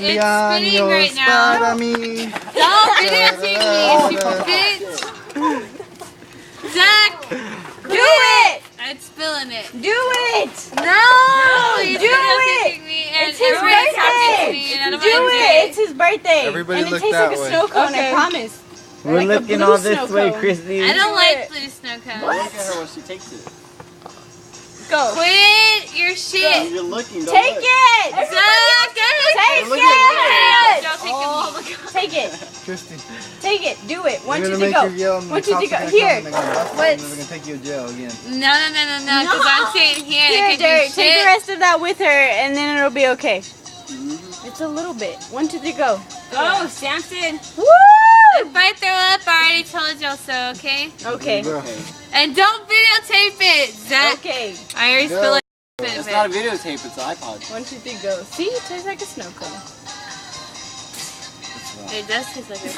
It's spinning right now. Don't videotape me, bitch. Zach, do it! I'm spilling it. Do it! No, he's do videotaping it! me and It's his everybody's talking to birthday! me and I don't Do mind it! It's his birthday! Everybody and it look tastes that like a way. snow cone, Okay. I promise. We're Like a looking blue all snow this way, cone. Christy. I don't Do like it. blue snow cones. Look at her when she takes it. Go. Quit your shit. You're looking. Don't Take look. it! Zach, Take Look it! Don't take it. Take it! Christy, Take it! Do it! One, you're two, gonna three, make go! you yell and the 1, 2, 3, cops go! are gonna Here! come and they're gonna bust you What's- and they're gonna take you to jail again. No, because I'm sitting here and I Here, can Derek, do take the shit. rest of that with her and then it'll be okay. It's a little bit. 1, 2, 3, go. Go, Samson. Woo! If I throw up, I already told y'all so, okay? Okay. And don't videotape it, Zach. Okay. I already Go. feel like It's not a videotape. It's an iPod. 1, 2, 3, go. See? It tastes like a snow cone. it does taste like a